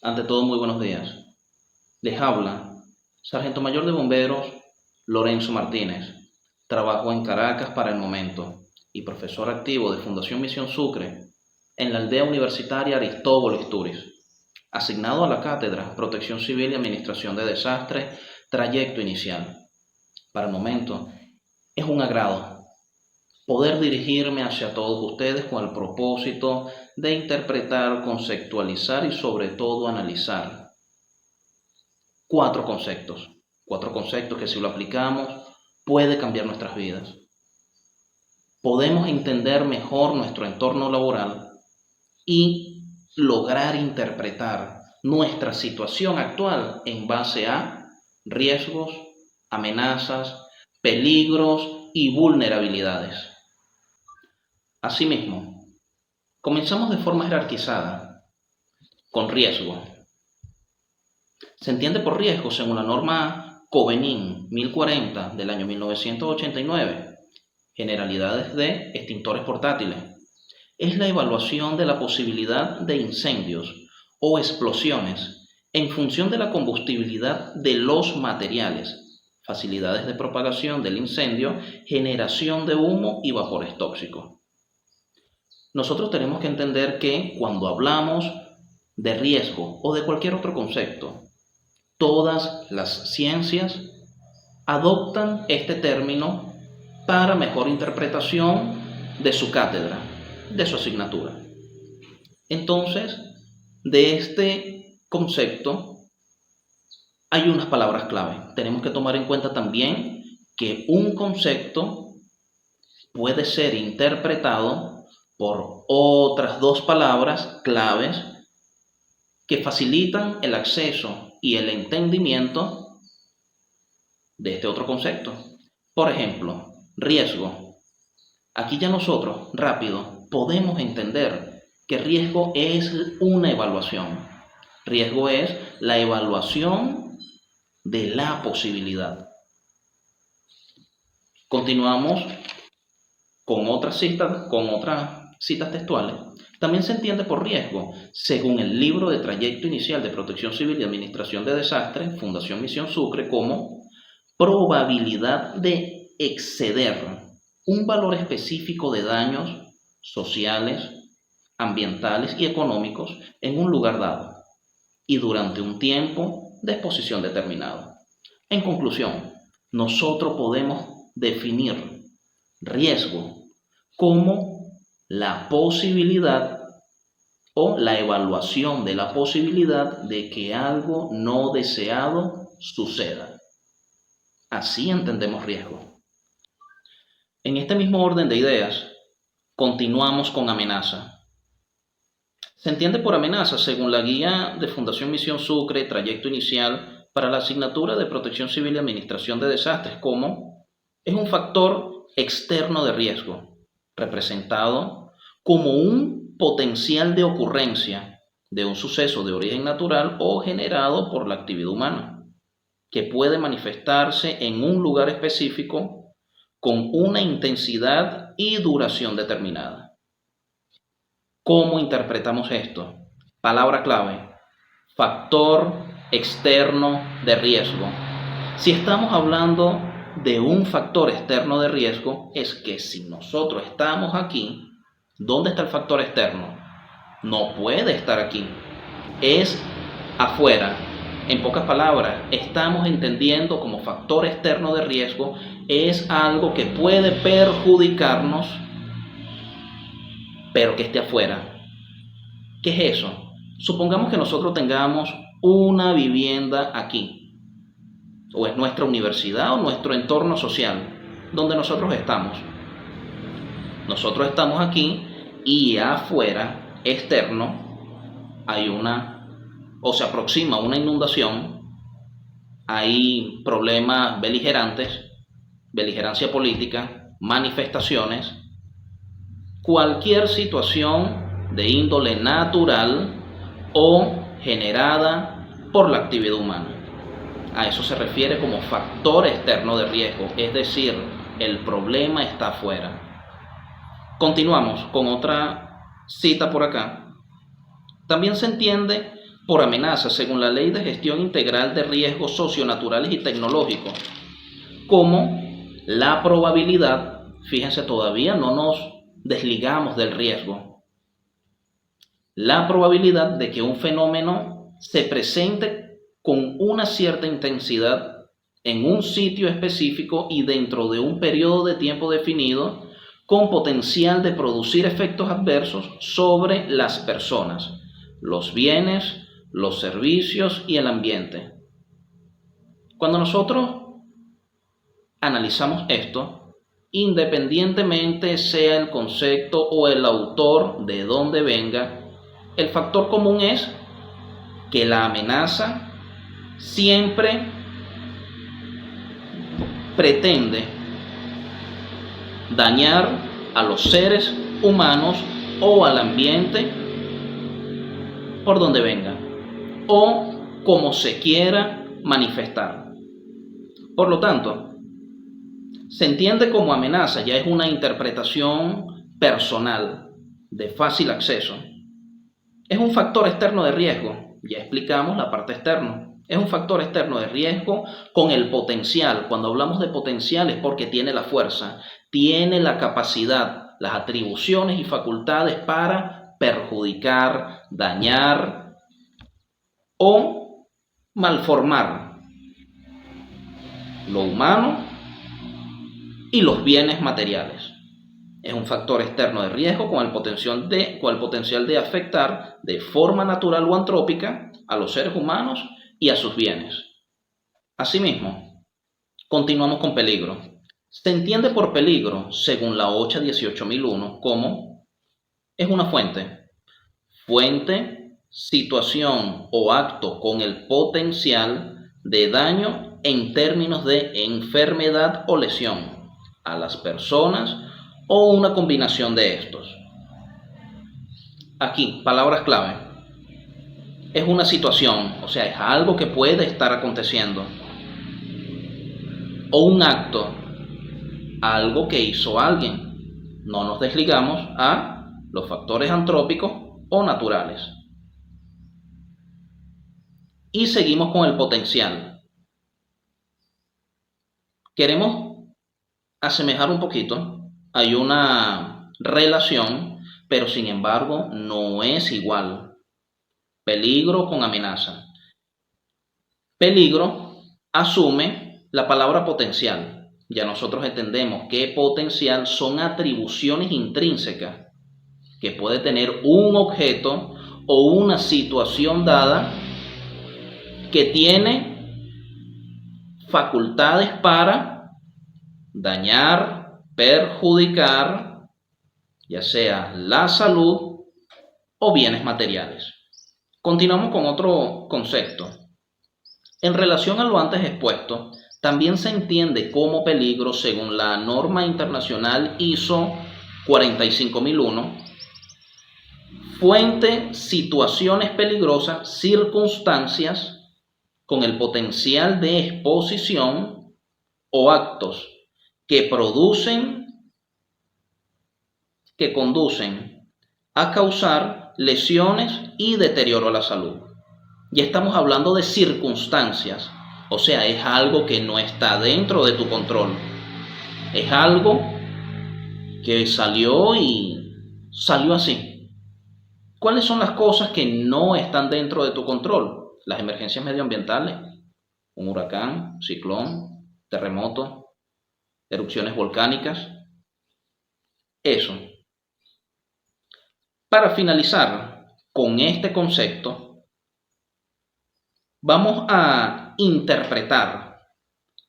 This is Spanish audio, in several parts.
Ante todo, muy buenos días. Les habla Sargento Mayor de Bomberos Lorenzo Martínez. Trabajo en Caracas para el momento y profesor activo de Fundación Misión Sucre en la aldea universitaria Aristóbulo Istúriz, asignado a la cátedra Protección Civil y Administración de Desastres, trayecto inicial. Para el momento, es un agrado poder dirigirme hacia todos ustedes con el propósito de interpretar, conceptualizar y sobre todo analizar cuatro conceptos que si lo aplicamos puede cambiar nuestras vidas. Podemos entender mejor nuestro entorno laboral y lograr interpretar nuestra situación actual en base a riesgos, amenazas, peligros y vulnerabilidades. Asimismo, comenzamos de forma jerarquizada, con riesgo. Se entiende por riesgo según la norma Covenin 1040 del año 1989, Generalidades de extintores portátiles. Es la evaluación de la posibilidad de incendios o explosiones en función de la combustibilidad de los materiales, facilidades de propagación del incendio, generación de humo y vapores tóxicos. Nosotros tenemos que entender que cuando hablamos de riesgo o de cualquier otro concepto, todas las ciencias adoptan este término para mejor interpretación de su cátedra, de su asignatura. Entonces, de este concepto hay unas palabras clave. Tenemos que tomar en cuenta también que un concepto puede ser interpretado por otras dos palabras claves que facilitan el acceso y el entendimiento de este otro concepto. Por ejemplo, riesgo. Aquí ya nosotros, rápido, podemos entender que riesgo es una evaluación. Riesgo es la evaluación de la posibilidad. Continuamos con otras citas textuales. También se entiende por riesgo, según el libro de trayecto inicial de Protección Civil y Administración de Desastres, Fundación Misión Sucre, como probabilidad de exceder un valor específico de daños sociales, ambientales y económicos en un lugar dado y durante un tiempo de exposición determinado. En conclusión, nosotros podemos definir riesgo como la posibilidad o la evaluación de la posibilidad de que algo no deseado suceda. Así entendemos riesgo. En este mismo orden de ideas, continuamos con amenaza. Se entiende por amenaza, según la guía de Fundación Misión Sucre, trayecto inicial para la asignatura de Protección Civil y Administración de Desastres, como es un factor externo de riesgo, representado como un potencial de ocurrencia de un suceso de origen natural o generado por la actividad humana, que puede manifestarse en un lugar específico con una intensidad y duración determinada. ¿Cómo interpretamos esto? Palabra clave: factor externo de riesgo. Si estamos hablando de un factor externo de riesgo, es que si nosotros estamos aquí, ¿dónde está el factor externo? No puede estar aquí, es afuera. En pocas palabras, estamos entendiendo como factor externo de riesgo es algo que puede perjudicarnos, pero que esté afuera. ¿Qué es eso? Supongamos que nosotros tengamos una vivienda aquí, o es nuestra universidad o nuestro entorno social, donde nosotros estamos. Nosotros estamos aquí y afuera, externo, se aproxima una inundación, hay problemas beligerantes, beligerancia política, manifestaciones, cualquier situación de índole natural o generada por la actividad humana. A eso se refiere como factor externo de riesgo, es decir, el problema está afuera. Continuamos con otra cita por acá. También se entiende por amenaza según la Ley de Gestión Integral de Riesgos Socionaturales y Tecnológicos, como la probabilidad, fíjense, todavía no nos desligamos del riesgo, la probabilidad de que un fenómeno se presente con una cierta intensidad en un sitio específico y dentro de un periodo de tiempo definido, con potencial de producir efectos adversos sobre las personas, los bienes, los servicios y el ambiente. Cuando nosotros analizamos esto, independientemente sea el concepto o el autor de donde venga, el factor común es que la amenaza siempre pretende dañar a los seres humanos o al ambiente por donde venga o como se quiera manifestar. Por lo tanto, se entiende como amenaza, ya es una interpretación personal de fácil acceso. Es un factor externo de riesgo, ya explicamos la parte externa. Es un factor externo de riesgo con el potencial. Cuando hablamos de potencial es porque tiene la fuerza, tiene la capacidad, las atribuciones y facultades para perjudicar, dañar o malformar lo humano y los bienes materiales. Es un factor externo de riesgo con el potencial de afectar de forma natural o antrópica a los seres humanos y a sus bienes. Asimismo, continuamos con peligro. Se entiende por peligro, según la OCHA 18001, como es una fuente, situación o acto con el potencial de daño en términos de enfermedad o lesión a las personas o una combinación de estos. Aquí, palabras clave. Es una situación, o sea, es algo que puede estar aconteciendo. O un acto, algo que hizo alguien. No nos desligamos a los factores antrópicos o naturales. Y seguimos con el potencial. Queremos asemejar un poquito. Hay una relación, pero sin embargo no es igual. Peligro con amenaza. Peligro asume la palabra potencial. Ya nosotros entendemos que potencial son atribuciones intrínsecas que puede tener un objeto o una situación dada que tiene facultades para dañar, perjudicar, ya sea la salud o bienes materiales. Continuamos con otro concepto. En relación a lo antes expuesto, también se entiende como peligro según la norma internacional ISO 45001, fuente, situaciones peligrosas, circunstancias con el potencial de exposición o actos que conducen a causar lesiones y deterioro a la salud. Ya estamos hablando de circunstancias, o sea, es algo que no está dentro de tu control. Es algo que salió así. ¿Cuáles son las cosas que no están dentro de tu control? Las emergencias medioambientales, un huracán, ciclón, terremoto, erupciones volcánicas. Eso. Para finalizar con este concepto, vamos a interpretar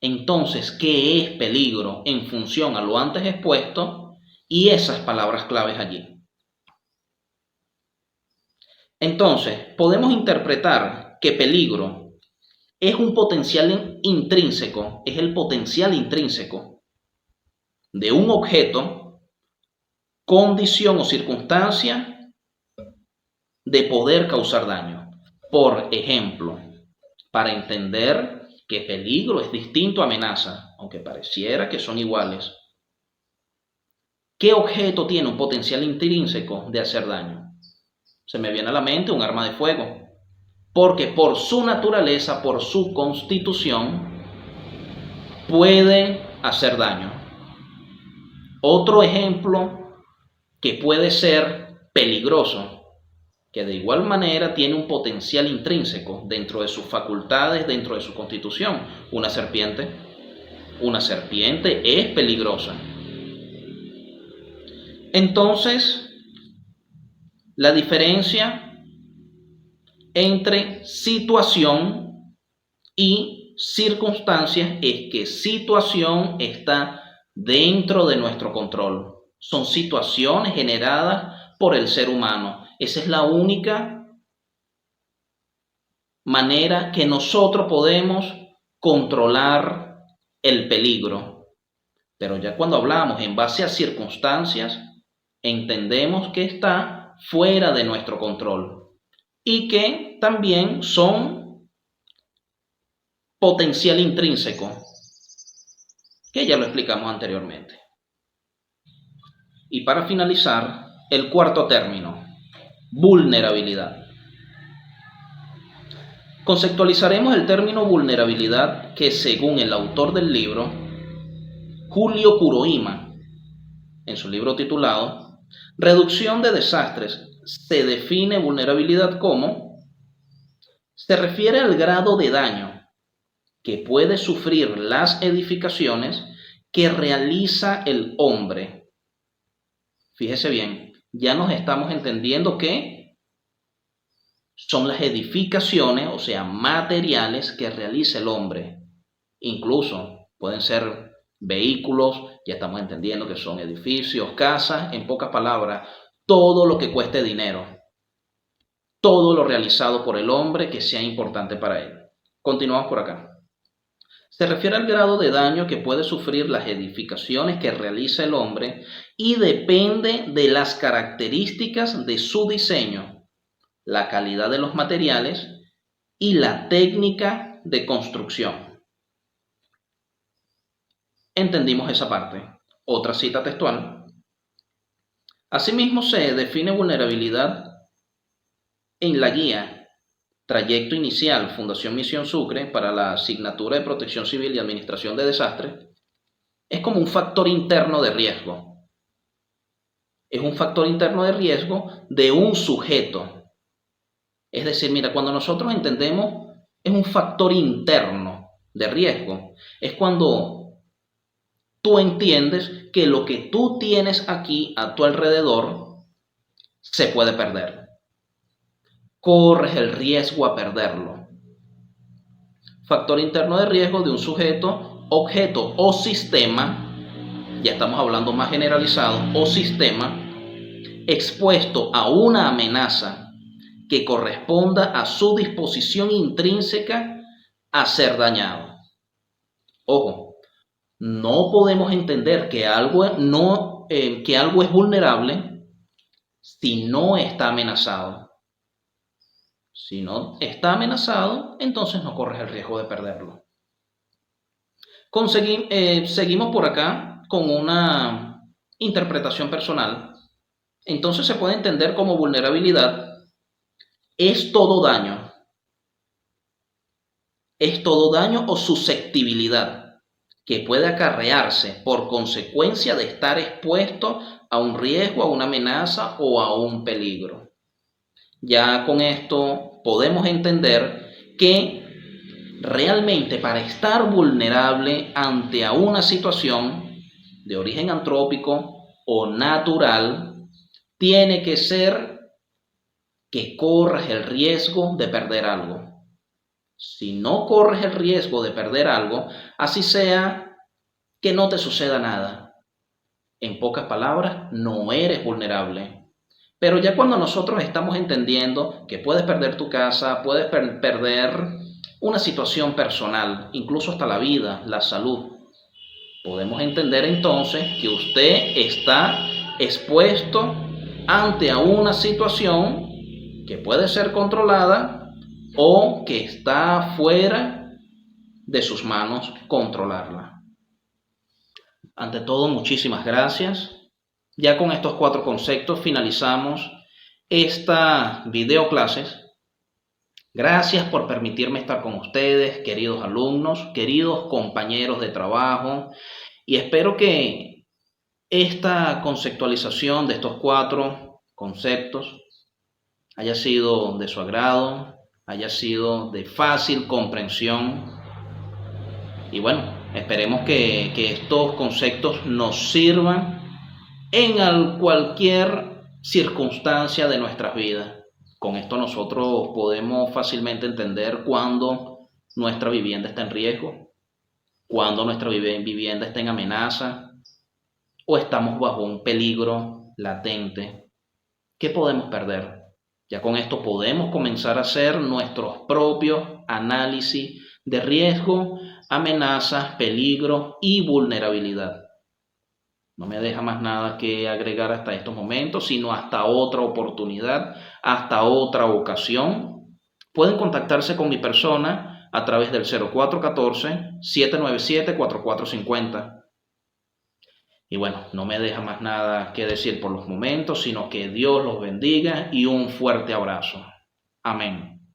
entonces qué es peligro en función a lo antes expuesto y esas palabras claves allí. Entonces, podemos interpretar que peligro es un potencial intrínseco, es el potencial intrínseco de un objeto, condición o circunstancia de poder causar daño. Por ejemplo, para entender que peligro es distinto a amenaza, aunque pareciera que son iguales, ¿qué objeto tiene un potencial intrínseco de hacer daño? Se me viene a la mente un arma de fuego. porque por su naturaleza, por su constitución, puede hacer daño. Otro ejemplo que puede ser peligroso, que de igual manera tiene un potencial intrínseco dentro de sus facultades, dentro de su constitución, una serpiente. Una serpiente es peligrosa. Entonces, la diferencia entre situación y circunstancias es que situación está dentro de nuestro control. Son situaciones generadas por el ser humano. Esa es la única manera que nosotros podemos controlar el peligro. Pero ya cuando hablamos en base a circunstancias, entendemos que está fuera de nuestro control y que también son potencial intrínseco, que ya lo explicamos anteriormente. Y para finalizar, el cuarto término, vulnerabilidad. Conceptualizaremos el término vulnerabilidad que, según el autor del libro, Julio Kuroima, en su libro titulado Reducción de desastres, se define vulnerabilidad como: se refiere al grado de daño que puede sufrir las edificaciones que realiza el hombre. Fíjese bien, ya nos estamos entendiendo que son las edificaciones, o sea, materiales que realiza el hombre. Incluso pueden ser vehículos, ya estamos entendiendo que son edificios, casas, en pocas palabras, todo lo que cueste dinero, todo lo realizado por el hombre que sea importante para él. Continuamos por acá. Se refiere al grado de daño que puede sufrir las edificaciones que realiza el hombre y depende de las características de su diseño, la calidad de los materiales y la técnica de construcción. Entendimos esa parte. Otra cita textual. Asimismo, se define vulnerabilidad en la guía Trayecto Inicial Fundación Misión Sucre para la Asignatura de Protección Civil y Administración de Desastres. Es como un factor interno de riesgo. Es un factor interno de riesgo de un sujeto. Es decir, mira, cuando nosotros entendemos, es un factor interno de riesgo. Es cuando tú entiendes que lo que tú tienes aquí a tu alrededor se puede perder. Corres el riesgo a perderlo. Factor interno de riesgo de un sujeto, objeto o sistema, ya estamos hablando más generalizado, o sistema, expuesto a una amenaza que corresponda a su disposición intrínseca a ser dañado. Ojo, no podemos entender que algo es vulnerable si no está amenazado. Si no está amenazado, entonces no corres el riesgo de perderlo. Seguimos por acá con una interpretación personal. Entonces se puede entender como vulnerabilidad es todo daño. Es todo daño o susceptibilidad que puede acarrearse por consecuencia de estar expuesto a un riesgo, a una amenaza o a un peligro. Ya con esto podemos entender que realmente para estar vulnerable ante a una situación de origen antrópico o natural, tiene que ser que corres el riesgo de perder algo. Si no corres el riesgo de perder algo, así sea que no te suceda nada. En pocas palabras, no eres vulnerable. Pero ya cuando nosotros estamos entendiendo que puedes perder tu casa, puedes perder una situación personal, incluso hasta la vida, la salud, podemos entender entonces que usted está expuesto ante a una situación que puede ser controlada o que está fuera de sus manos controlarla. Ante todo, muchísimas gracias. Ya con estos 4 conceptos finalizamos esta videoclases. Gracias por permitirme estar con ustedes, queridos alumnos, queridos compañeros de trabajo, y espero que esta conceptualización de estos 4 conceptos haya sido de su agrado, haya sido de fácil comprensión. Y bueno, esperemos que estos conceptos nos sirvan en cualquier circunstancia de nuestras vidas. Con esto nosotros podemos fácilmente entender cuándo nuestra vivienda está en riesgo, cuándo nuestra vivienda está en amenaza o estamos bajo un peligro latente. ¿Qué podemos perder? Ya con esto podemos comenzar a hacer nuestros propios análisis de riesgo, amenazas, peligro y vulnerabilidad. No me deja más nada que agregar hasta estos momentos, sino hasta otra oportunidad, hasta otra ocasión. Pueden contactarse con mi persona a través del 0414-797-4450. Y bueno, no me deja más nada que decir por los momentos, sino que Dios los bendiga y un fuerte abrazo. Amén.